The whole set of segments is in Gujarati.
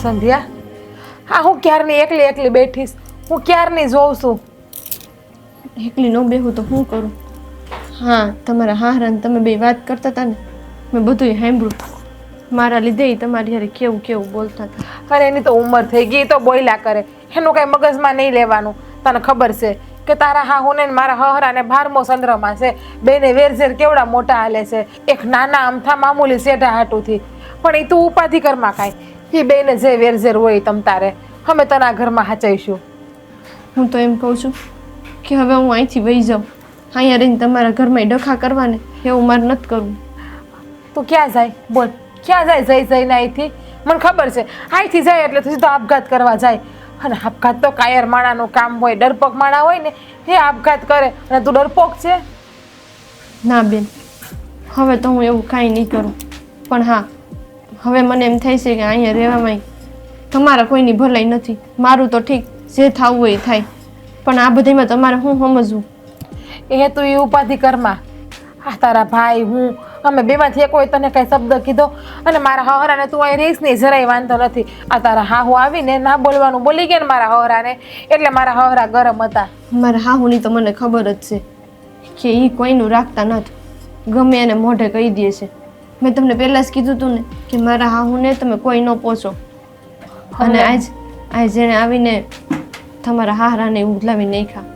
સંધ્યા, હા હું ક્યારની એકલી એકલી બેઠીશ, હું ક્યારની જોઉં છું. એકલી ન બેહું તો શું કરું? હા, તમારા હાહરાને તમે બે વાત કરતા હતા ને, મેં બધું સાંભળ્યું. મારા લીધે તમારી હારે કેવું કેવું બોલતા હતા. અરે એની તો ઉંમર થઈ ગઈ, તો બોલ્યા કરે, એનું કઈ મગજમાં નહીં લેવાનું. તને ખબર છે કે તારા હાહુને મારા હહરાને 12મો ચંદ્રમાં છે, બેને વેરઝેર કેવડા મોટા હાલે છે, એક નાના અમથા મામૂલી શેઢા હાટુથી. પણ એ તું ઉપાધિ કરમાં કાંઈ, એ બેને જે વેરઝેર હોય તમ તારે, અમે તને આ ઘરમાં હાચઈશું. હું તો એમ કહું છું કે હવે હું અહીંથી વહી જાઉં. અહીંયા રહીને તમારા ઘરમાં ડખા કરવાને એવું મારે નથી કરવું. તું ક્યાં જાય બોલ, ક્યાં જાય જઈ જઈને અહીંથી? મને ખબર છે અહીંથી જાય એટલે સીધો આપઘાત કરવા જાય. અને આપઘાત તો કાયર માણાનું કામ હોય, ડરપોક માણા હોય ને એ આપઘાત કરે, અને તું ડરપોક છે? ના બેન, હવે તો હું એવું કાંઈ નહીં કરું. પણ હા, હવે મને એમ થાય છે કે અહીંયા રહેવામાં તમારા કોઈની ભલાઈ નથી. મારું તો ઠીક, જે થવું હોય એ થાય, પણ આ બધામાં તમારે શું સમજવું? એ તું એ ઉપાધિ કરમાં. આ તારા ભાઈ હું અમે બેમાંથી એક હોય તને કઈ શબ્દ કીધો? અને મારા હહરાને તું અહીં રહીશ નહીં જરાય વાંધો નથી. આ તારા હાહુ આવીને ના બોલવાનું બોલી ગયા ને મારા હહરાને, એટલે મારા હહરા ગરમ હતા. મારા હાહુની તો મને ખબર જ છે કે એ કોઈનું રાખતા નથી, ગમે એને મોઢે કહી દે છે. મેં તમને પહેલાં જ કીધું હતું ને કે મારા હાહુને તમે કોઈ ન પોછો. અને આજ જેણે આવીને તમારા હાહરાને ઉધલાવી નાખ્યા.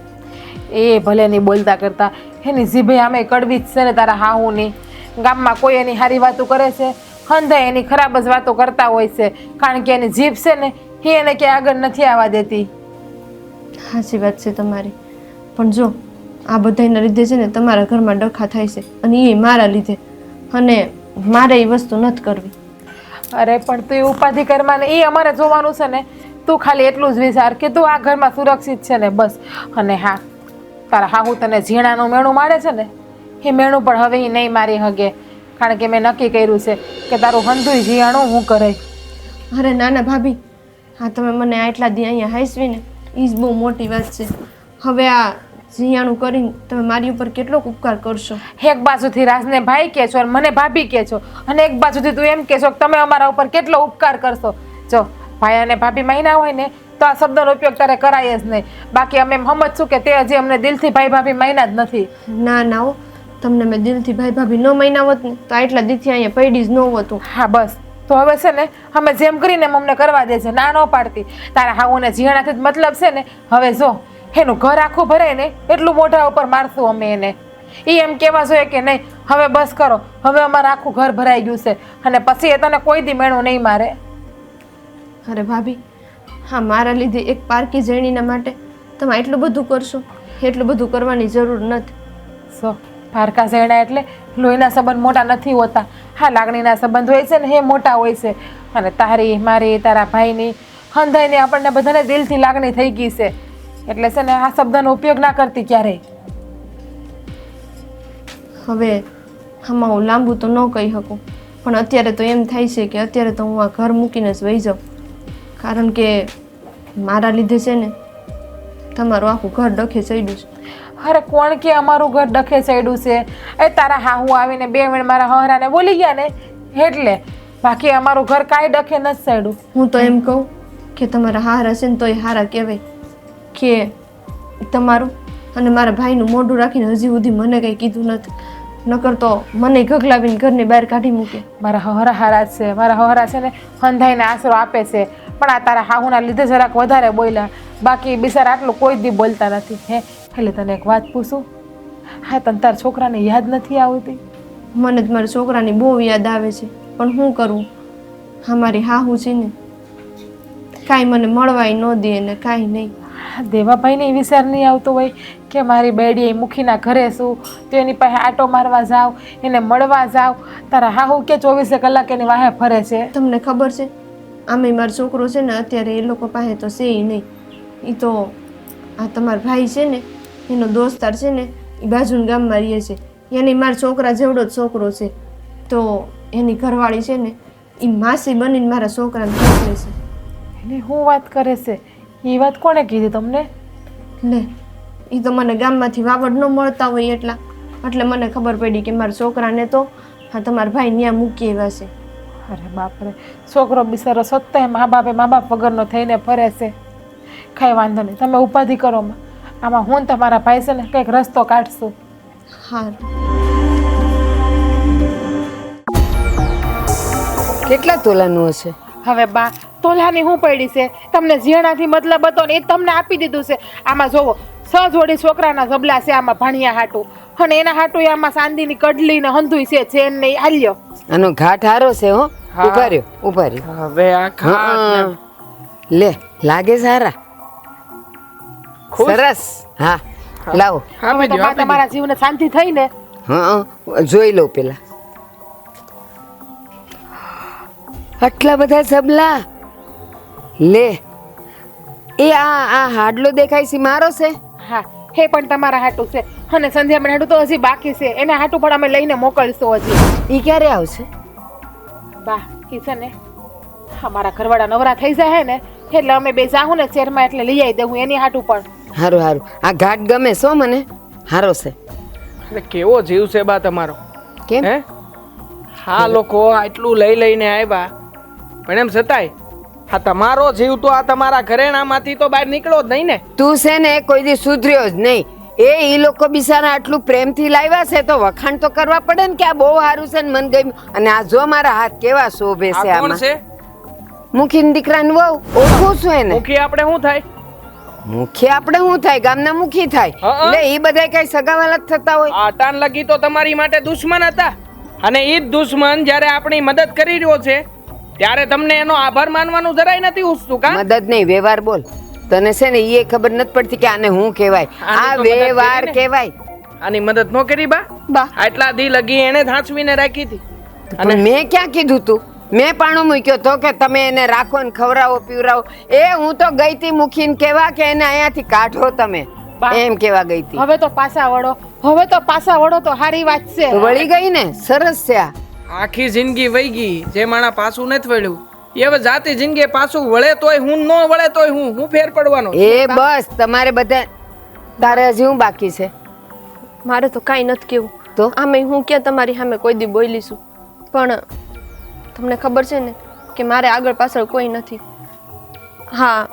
એ ભલે નહીં બોલતા કરતા, એની જીભે આમે કડવી જ છે ને તારા હાહુની. ગામમાં કોઈ એની સારી વાતો કરે છે, હંધાય એની ખરાબ જ વાતો કરતા હોય છે, કારણ કે એની જીભ છે ને એ એને ક્યાંય આગળ નથી આવવા દેતી. સાચી વાત છે તમારી, પણ જો આ બધાના લીધે છે ને તમારા ઘરમાં ડખા થાય છે, અને એ મારા લીધે, અને મારે એ વસ્તુ નથી કરવી. અરે પણ તું એ ઉપાધિ કરમાં ને એ અમારે જોવાનું છે ને. તું ખાલી એટલું જ વિચાર કે તું આ ઘરમાં સુરક્ષિત છે ને બસ. અને હા, તારા હાહુ તને ઝીણાનું મેણું મારે છે ને, એ મેણું પણ હવે એ નહીં મારી હગે, કારણ કે મેં નક્કી કર્યું છે કે તારું હંધુય ઝીણાણું હું કરે. અરે નાના ભાભી, હા તમે મને આટલા દી અહીંયા હાંસવીને એ જ બહુ મોટી વાત છે. હવે આ ઝીયાણું કરીને તમે મારી ઉપર કેટલોક ઉપકાર કરશો. એક બાજુથી રાજને ભાઈ કહે છો અને મને ભાભી કહે છો, અને એક બાજુથી તું એમ કહેશો કે તમે અમારા ઉપર કેટલો ઉપકાર કરશો. જો ભાઈ અને ભાભી મહિના હોય ને તો આ શબ્દનો ઉપયોગ તારે કરાય જ નહીં. બાકી અમે એમ સમજશું કે તે હજી અમને દિલથી ભાઈ ભાભી મહિના જ નથી. ના ના હો, તમને મેં દિલથી ભાઈ ભાભી ન મહિના હોત ને તો આટલા દીથી અહીંયા પૈડી જ ન હોતું. હા બસ, તો હવે છે ને અમે જેમ કરીને એમ અમને કરવા દે છે, ના ન પાડતી. તારા હાઉને ઝીણાથી જ મતલબ છે ને. હવે જો એનું ઘર આખું ભરાય ને એટલું મોઢા ઉપર મારશું અમે એને. એ એમ કહેવા જોઈએ કે નહીં હવે બસ કરો, હવે અમારું આખું ઘર ભરાઈ ગયું છે, અને પછી એ તને કોઈ દી મેણું નહીં મારે. અરે ભાભી, હા મારા લીધે એક પારકી જણીના માટે તમે એટલું બધું કરશો? એટલું બધું કરવાની જરૂર નથી. સો પારકા ઝેડા એટલે લોહીના સંબંધ મોટા નથી હોતા. હા, લાગણીના સંબંધ હોય છે ને એ મોટા હોય છે. અને તારી મારી તારા ભાઈની હંધાઈને આપણને બધાને દિલથી લાગણી થઈ ગઈ છે, એટલે છે ને આ શબ્દનો ઉપયોગ ના કરતી ક્યારેય. હવે આમાં હું લાંબુ તો ન કહી શકું, પણ અત્યારે તો એમ થાય છે કે અત્યારે તો હું આ ઘર મૂકીને જ વહી જાઉં, કારણ કે મારા લીધે છે ને તમારું આખું ઘર ડખે ચડ્યું છે. અરે કોણ કે અમારું ઘર ડખે ચડ્યું છે? એ તારા હાહુ આવીને 2 મિનિટ મારા હહરાને બોલી ગયા ને એટલે, બાકી અમારું ઘર કાંઈ ડખે નથી ચડ્યું. હું તો એમ કહું કે તમારા હારા છે ને તો એ હારા કહેવાય કે તમારું અને મારા ભાઈનું મોઢું રાખીને હજી સુધી મને કંઈ કીધું નથી. નકર તો મને ગગલાવીને ઘરની બહાર કાઢી મૂકે. મારા હહરા હારા છે, મારા હહરા છે ને હંધાઈને આશરો આપે છે, પણ આ તારા હાહુના લીધે જરાક વધારે બોલ્યા, બાકી બિચારા આટલું કોઈ દી બોલતા નથી. હે એટલે તને એક વાત પૂછું, હા તને તારા છોકરાને યાદ નથી આવતી? મને જ મારા છોકરાની બહુ યાદ આવે છે, પણ શું કરવું, અમારી હાહુ છે ને કાંઈ મને મળવાય ન દે ને કાંઈ નહીં. દેવાભાઈને એ વિચાર નહીં આવતો હોય કે મારી બેડી મુખીના ઘરે છું તો એની પાસે આટો મારવા જાવ, એને મળવા જાવ? તારા હાહુ કે 24 કલાક એની વાહે ફરે છે. તમને ખબર છે, આમે મારો છોકરો છે ને અત્યારે એ લોકો પાસે તો છે નહીં. એ તો આ તમારા ભાઈ છે ને એનો દોસ્તાર છે ને એ બાજુના ગામમાં રહે છે, એને મારા છોકરા જેવડો જ છોકરો છે. તો એની ઘરવાળી છે ને એ માસી બનીને મારા છોકરાને ખોખલે છે. એને શું વાત કરે છે? એ વાત કોણે કીધી તમને? લે, એ તો મને ગામમાંથી વાવડ ન મળતા હોય એટલે મને ખબર પડી કે મારા છોકરાને તો હા તમારા ભાઈ ત્યાં મૂકી આવ્યા છે. અરે બાપરે, છોકરો બિચારો સત્તાય મા બાપ વગરનો થઈને ફરે છે. કાંઈ વાંધો નહીં, તમે ઉપાધિ કરો માં. આમાં હું ને તમારા ભાઈ છે ને કંઈક રસ્તો કાઢશું. હારું. કેટલા તોલાનું હશે? હવે બા, તોલાની હું પડી છે? તમને ઝીણાથી મતલબ હતો ને એ તમને આપી દીધું છે. આમાં જોવો, 6 જોડી છોકરાના જબલા છે આમાં ભાણિયા હાટું, અને એના હાટું આમાં ચાંદીની કડલી ને હંધુય છે, ચેન ને હાલ્યો. આનો ઘાટ હારો છે હો. ઉભા રહ્યો. હવે આ ખાટ લે, લાગે સારા? સરસ. હા, લાવો. હવે તો બા તમારા જીવને શાંતિ થઈ ને? હા, જોઈ લો પેલા. આટલા બધા સબલા લે. એ આ હાડલો દેખાય છે મારો છે? હા, હે પણ તમારા હાટું છે, અને સંધ્યાબેન હાટું તો હજી બાકી છે. એના હાટું પણ અમે લઈને મોકલશું હજી. ઈ ક્યારે આવશે? બા ઈ છે ને અમારા ઘરવાળા નવરા થઈ જાય ને એટલે અમે બે જાહું ને શહેરમાં એટલે લઈ આવી દેવું એની હાટું પણ. હારું હારું. આ ઘાટ ગમે છો મને, હારો છે. એટલે કેવો જીવ છે બા તમારો? કેમ? હે, હા લોકો આટલું લઈ લઈને આવ્યા, પણ એમ છતાંય હા તમારો જીવ તો આ તમારા ઘરેણામાંથી તો બહાર નીકળો જ નહીં ને. તું છે ને કોઈ દી સુધર્યો જ નહીં. ઈ લોકો બિચારા આટલું પ્રેમથી લાવ્યા છે તો વખાણ તો કરવા પડે ને કે આ બહુ સારું છે ને મન ગમ્યું. અને આ જો મારા હાથ કેવા શોભે આ છે. કોણ આમાં છે? મુખીની દીકરાની વહુ. ઓળખું છું એને. મુખી આપણે શું થાય? મુખી આપણે શું થાય? ગામના મુખી થાય. એટલે ઈ બધા કઈ સગાવાલા જ થતા હોય. આ ટાણ લગી તો તમારી માટે દુશ્મન હતા, અને ઈ જ દુશ્મન જ્યારે આપણી મદદ કરી રહ્યો છે ત્યારે તમને એનો આભાર માનવાનું જરાય નથી ઉઠતું કા? મદદ નહીં, વ્યવહાર બોલ. તને છે ને ઈ ખબર નથી પડતી કે આને હું કહેવાય. આની આ તો મદદ વ્યવહાર કરી ને. કહેવાય. આની મદદ નો કરી બા? બા આટલા દી લગી એને ધાંચવીને રાખી હતી. અને મેં ક્યાં કીધું તું? મેં પાણો મૂક્યો તો કે તમે એને રાખો ને ખવડાવો પીવડાવો. હું તો ગઈ તી મુખીને કેવા કે એને અહીંયાથી કાઢો તમે, બા. એમ કેવા ગઈ તી. હવે તો પાછા વળો તો સારી વાત છે. તો વળી ગઈ ને, સરસ છે આ. આખી જિંદગી વહી ગઈ, જે માણા પાછું નથી વળ્યું એ હવે જાતી જિંદગી પાછું વળે તોય હું, ન વળે તોય હું ફેર પડવાનો? બસ તમારે બધા. તારે હજી હું બાકી છે? મારે તો કાંઈ નથી કેવું. તો આમે હું ક્યાં તમારી સામે કોઈ દી બોલીશું, પણ તમને ખબર છે ને કે મારે આગળ પાછળ કોઈ નથી. હા,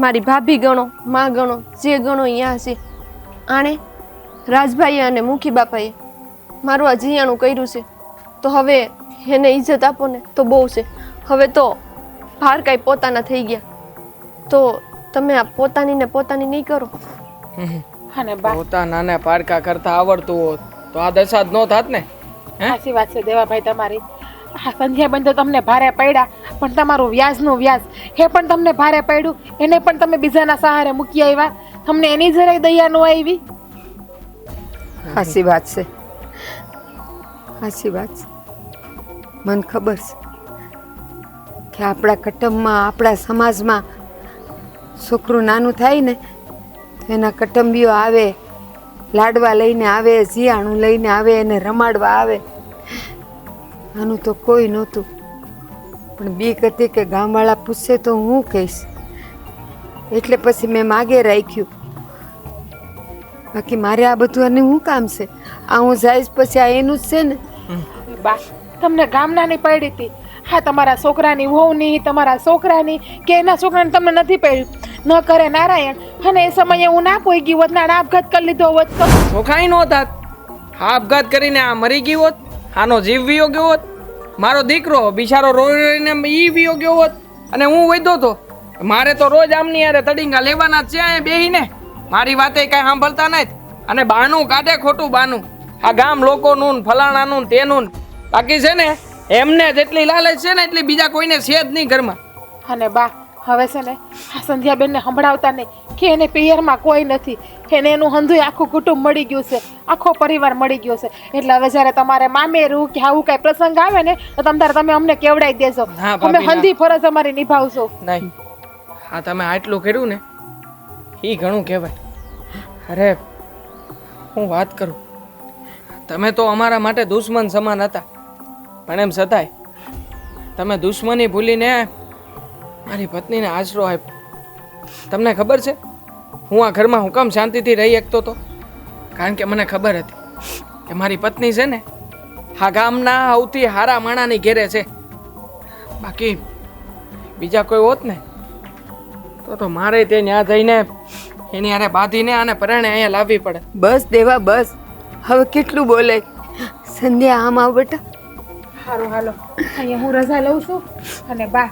મારી ભાભી ગણો, માં ગણો, જે ગણો અહીંયા છે. આણે રાજભાઈએ અને મુખી બાપાએ મારું આ જીયાણું કર્યું છે, તો હવે એને ઇજ્જત આપો ને તો બહુ છે. હવે તો ભાર કાંઈ પોતાના થઈ ગયા, તો તમે આ પોતાની ને પોતાની નહીં કરો. અને બા પોતાના પારકા કરતા આવડતું હોત તો આ દશા જ ન થાત ને. સાચી વાત છે દેવાભાઈ તમારી. હા, સંધ્યાબેન તો તમને ભારે પડ્યા, પણ તમારું વ્યાજનું વ્યાજ એ પણ તમને ભારે પડ્યું. એને પણ તમે બીજાના સહારે મૂકી આવ્યા, તમને એની જરાય દયા નો આવી. સાચી વાત છે, સાચી વાત છે. મને ખબર છે કે આપણા કુટુંબમાં, આપણા સમાજમાં છોકરું નાનું થાય ને તો એના કુટુંબીઓ આવે, લાડવા લઈને આવે, જીયાણું લઈને આવે, એને રમાડવા આવે. આનું તો કોઈ નહોતું, પણ બીક હતી કે ગામવાળા પૂછશે તો હું કહીશ, એટલે પછી મેં માગે રાખ્યું. બાકી મારે આ બધું અને શું કામ છે? આ હું જઈશ પછી આ એનું જ છે ને. બા તમને ગામનાની પડી હતી. હા, તમારા છોકરાની વહુની, તમારા છોકરાની કે એના છોકરાને તમને નથી પડ્યું. ન કરે નારાયણ, અને એ સમયે હું ના પોઈ ગઈ હોત ને આપઘાત કરી લીધો હોત તો ચોખાઈ નો થાત. હા, આપઘાત કરીને આ મરી ગયો હોત, આનો જીવ વિયો ગયો હોત, મારો દીકરો બિચારો રોઈને ઈ વિયો ગયો હોત, અને હું વૈધો તો. મારે તો રોજ આમની યારે તડીંગા લેવાના જ છે બેહીને. મારી વાતે કઈ સાંભળતા નથી, અને બાનું કાઢે ખોટું બાનું. આ ગામ લોકોનું ફલાણાનું તેનું. બાકી છે ને એમને જેટલી લાલચ છે ને એટલી બીજા કોઈને છે જ નહીં ઘરમાં. અને બા હવે છે ને આ સંધ્યાબેનને સંભળાવતા નહીં કે એને પિયરમાં કોઈ નથી, એને એનું હંધુય આખું કુટુંબ મળી ગયું છે, આખો પરિવાર મળી ગયો છે. એટલે હવે જ્યારે તમારે મામેરું કે આવું કઈ પ્રસંગ આવે ને તો તમે અમને કેવડાવી દેજો. હા, અમે ભાભી, હંધી ફરજ અમારી નિભાવશો. નહીં, હા તમે આટલું કર્યું ને એ ઘણું કહેવાય. અરે હું વાત કરું, તમે તો અમારા માટે દુશ્મન સમાન હતા, પણ એમ છતાંય તમે દુશ્મની ભૂલીને મારી પત્નીને આશરો આપ્યો. તમને ખબર છે હું આ ઘરમાં હું કેમ શાંતિથી રહી શકતો હતો? કારણ કે મને ખબર હતી કે મારી પત્ની છે ને આ ગામના સૌથી હારા માણાની ઘેરે છે, બાકી બીજા કોઈ હોત ને તો મારે તે ત્યાં જઈને એની હારે બાંધીને અને પરણે અહીંયા લાવવી પડે. બસ દેવા બસ, હવે કેટલું બોલે. સંધ્યા આમ આવ બેટા. સારું હાલો, અહીંયા હું રજા લઉં છું. અને બા,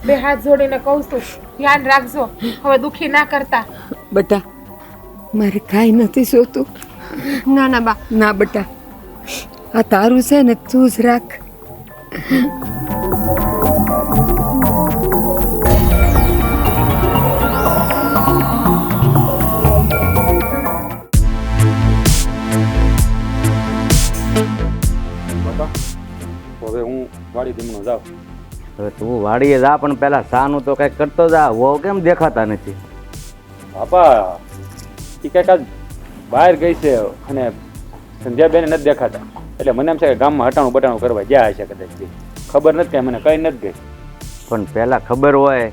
બે હાથ જોડીને કહું છું, ધ્યાન રાખજો, હવે દુખી ના કરતા. બેટા મારે કાંઈ નથી જોતું. ના ના બા, ના બેટા, આ તારું છે ને, તું જ રાખ. હવે હું વાડી ધીમનો જાઉં. હવે તું વાડીએ જા, પણ પેલા સાનું તો કઈક કરતો જા. વહુ કેમ દેખાતા નથી? બાપા એ કંઈક આજ બહાર ગઈ છે અને સંધ્યાબેન નથી દેખાતા, એટલે મને એમ છે કે ગામમાં હટાણું બટાણું કરવા ગયા હશે કદાચ. ખબર નથી કે મને કઈ નથી ગઈ. પણ પેલા ખબર હોય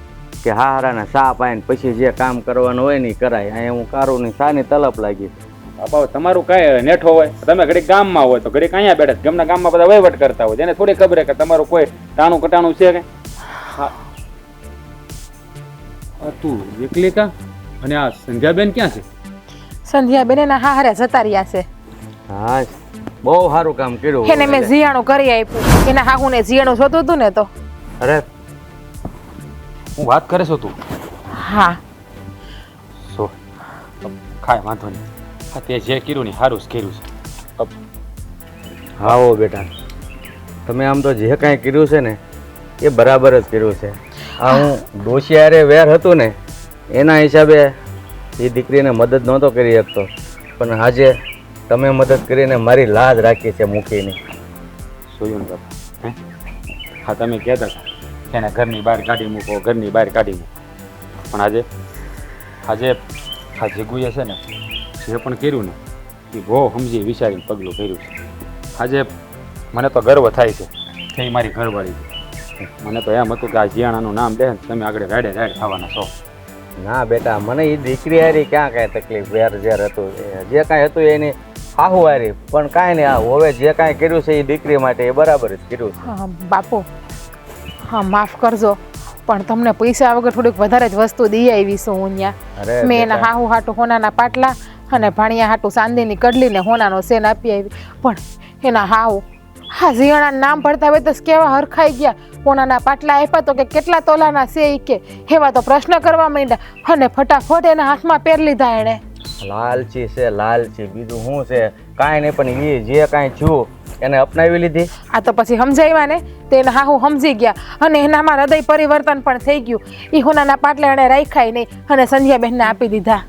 કે હારાને સા પાઈને પછી જે કામ કરવાનું હોય ને ઈ કરાય. અહીંયા હું કારું ની સાની તલપ લાગી. બાપા તમારું કાંઈ નેઠો હોય, તમે ઘડીક ગામમાં હોય તો ઘડીક અહીંયા બેઠા છે. ગામના ગામમાં બધા વહીવટ કરતા હોય, એને થોડી ખબર છે કે તમારું કોઈ ટાણું કટાણું છે કે. હા તું એકલી કા? અને આ સંધ્યાબેન ક્યાં છે? સંધ્યાબેન એના હારે જતા રહ્યા છે. હા, બહુ સારું કામ કર્યું. એને મેં જીયાણું કરી આપ્યું. એના હાહુને જીયાણું જોતું હતું ને તો. અરે હું વાત કરે છો તું? હા, સો કાંઈ વાંધો નહીં. હા તે જે કર્યું ને સારું જ કર્યું છે. હા હો બેટા, તમે આમ તો જે કાંઈ કર્યું છે ને એ બરાબર જ કર્યું છે. આ હું ડોશિયારે વેર હતું ને એના હિસાબે એ દીકરીને મદદ નહોતો કરી શકતો, પણ આજે તમે મદદ કરીને મારી લાજ રાખી છે મૂકીની. જોયું ને બાપા, હે? હા તમે કહેતા હતા કે એને ઘરની બહાર કાઢી મૂકો, ઘરની બહાર કાઢી મૂકો, પણ આજે આજે આ જીગુએ છે ને જે પણ કર્યું ને એ બહુ સમજી વિચારીને પગલું કર્યું છે. આજે મને તો ગર્વ થાય છે કે એ મારી ઘરવાળી છે. મને તો એમ હતું કે આ જીયાણાનું નામ લે તમે આગળ રાડે રાડ થવાના છો. ના બેટા, મને એ દીકરી હારી ક્યાં કાંઈ તકલીફ. વેર ઝેર હતું, જે કાંઈ હતું એની હાહુ હારી, પણ કાંઈ નહીં. આ હવે જે કાંઈ કર્યું છે એ દીકરી માટે એ બરાબર જ કર્યું છે. હા, બાપુ, હા માફ કરજો, પણ તમને પૈસા વગર થોડીક વધારે જ વસ્તુ દઈ આવી છું હું ત્યાં. અરે મેં એના બેટા, હાહુ હાટું હોનાના પાટલા અને ભાણિયા હાટું ચાંદીની કડલી ને હોનાનો સેન આપી આવી. પણ એના હાહુ હા જીયાણાનું નામ પડતા હોય તો કેવા હરખાઈ ગયા. હોનાના પાટલા આપ્યા તો કે કેટલા તોલાના છે ઈ કે એવા તો પ્રશ્ન કરવા માંડ્યા અને ફટાફટ એના હાથમાં પહેર લીધા એણે. લાલચી છે લાલચી, બીજું શું છે? કાંઈ નહીં, પણ એ જે કાંઈ થયું એને અપનાવી લીધી. આ તો પછી સમજાવ્યા ને તે એના હાહુ સમજી ગયા અને એનામાં હૃદય પરિવર્તન પણ થઈ ગયું. એ હોનાના પાટલા એણે રાખ્યા નહીં અને સંધ્યાબેનને આપી દીધા.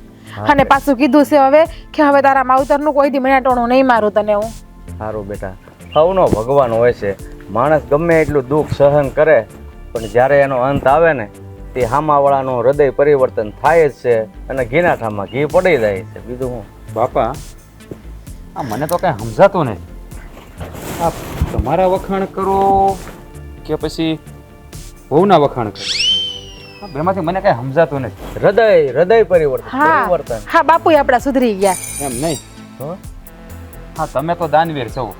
અને પાછું કીધું છે હવે કે હવે તારા માવતરનું કોઈ દી મણાટોણું નહીં મારું તને હું. સારું બેટા, સૌનો ભગવાન હોય છે. માણસ ગમે એટલું દુઃખ સહન કરે, પણ જ્યારે એનો અંત આવે ને તે હામાવાળાનું હૃદય પરિવર્તન થાય જ છે અને ઘીના ઠામાં ઘી પડી જાય છે. બીજું હું બાપા આ મને તો કાંઈ સમજાતું નથી. આ તમારા વખાણ કરો કે પછી બહુના વખાણ કરો? આ બેમાંથી મને કાંઈ સમજાતું નથી. હૃદય પરિવર્તન હા પરિવર્તન. હા બાપુ આપડા સુધરી ગયા. એમ નહીં. તો હા તમે તો દાનવીર છો.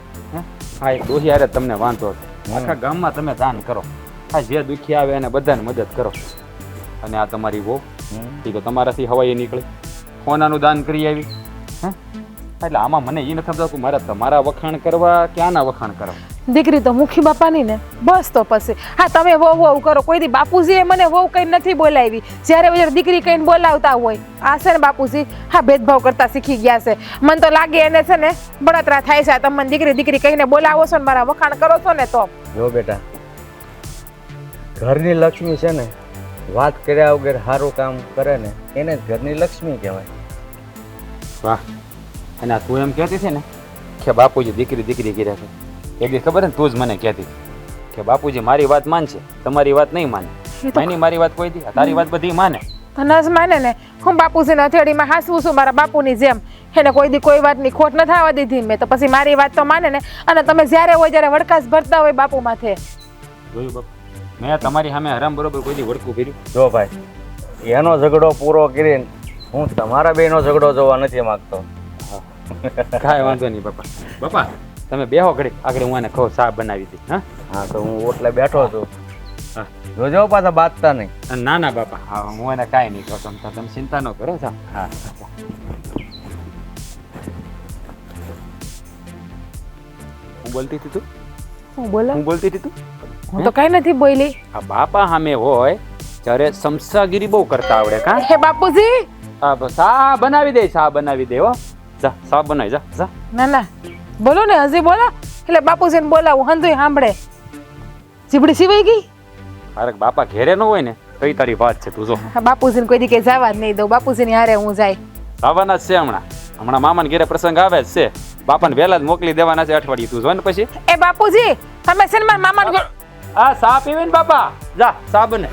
હા એક દોહી હારે તમને વાંધો છે. આખા ગામમાં તમે દાન કરો. હા જે દુખી આવે એને બધાને મદદ કરો. અને આ તમારી વહુ એ તો તમારાથી હવાઈ નીકળી સોનાનું દાન કરી આવી. હે એટલે આમાં મને એ નથી સમજાતું મારે તમારા વખાણ કરવા કે આના વખાણ કરવા. દીકરી તો મુખી બાપાની ને બસ તો પછી હા તમે વહુ વહુ કરો. કોઈ દી બાપુજીએ મને વહુ કઈ નથી બોલાવી. જ્યારે જ્યારે દીકરી કઈને બોલાવતા હોય આ છે ને બાપુજી હા ભેદભાવ કરતા શીખી ગયા છે. મને તો લાગે એને છે ને બળતરા થાય છે. તમે દીકરી દીકરી કહીને બોલાવો છો ને મારા વખાણ કરો છો ને તો. જો બેટા, ઘરની લક્ષ્મી છે ને વાત કર્યા વગર સારું કામ કરે ને એને જ ઘરની લક્ષ્મી કહેવાય. વાહ. અને આ તું એમ કહેતી છે ને કે બાપુજી દીકરી દીકરી કર્યા છે. એક દી ખબર ને તું જ મને કહેતી કે બાપુજી મારી વાત માનશે, તમારી વાત નહીં માને. એની મારી વાત કોઈ દી, તારી વાત બધી માને. ન જ માને ને. હું બાપુજીને હથેળીમાં હાસવું છું મારા બાપુની જેમ. એને કોઈ દી કોઈ વાતની ખોટ ન થવા દીધી મેં તો પછી મારી વાત તો માને ને. અને તમે જ્યારે હોય જ્યારે વડકાસ ભરતા હોય બાપુ માથે. જોયું બાપુ, મેં તમારી સામે હરામ બરોબર કોઈ દી વડકું કર્યું? જો ભાઈ, એનો ઝઘડો પૂરો કરીને હું તમારા બેનો ઝઘડો જોવા નથી માંગતો. કાંઈ વાંધો નહીં બાપા. બાપા તમે બેહો ઘડી આગળ, હું આને કહું ચા બનાવી હતી. હા હા તો હું ઓટલે બેઠો છું. હા. જોજો પાછા બાંધતા નહીં. ના ના બાપા, હા હું એને કાંઈ નહીં કહો, તમે ચિંતા ન કરો. હા હા. હું બોલતી હતી તું? હું બોલો હું બોલતી હતી તું? હું તો કઈ નથી બોલી. આ બાપા સામે હોય ત્યારે સમસાગીરી બહુ કરતા આવડે કા? હે બાપુજી, સા બનાવી દે, સા બનાવી દે. હો જા, સા બનાવી જા જા. ના ના બોલો ને, હજી બોલો. એટલે બાપુજીને બોલાવું, હંધુય સાંભળે. જીબડી સિવાય ગઈ. અરે બાપા ઘેરે ન હોય ને કઈ તારી વાત છે તું જો. હા, બાપુજીને કોઈ દી કે જવા જ નહીં દઉં. બાપુજીની હારે હું જાય. આવવાના જ છે હમણાં મામાને ઘેરે પ્રસંગ આવે જ છે. બાપાને વહેલા જ મોકલી દેવાના છે અઠવાડિયું. તું જો ને પછી. એ બાપુજી, તમે છે ને મારા મામાને આ સા પીવે ને બાપા, જા સા બને.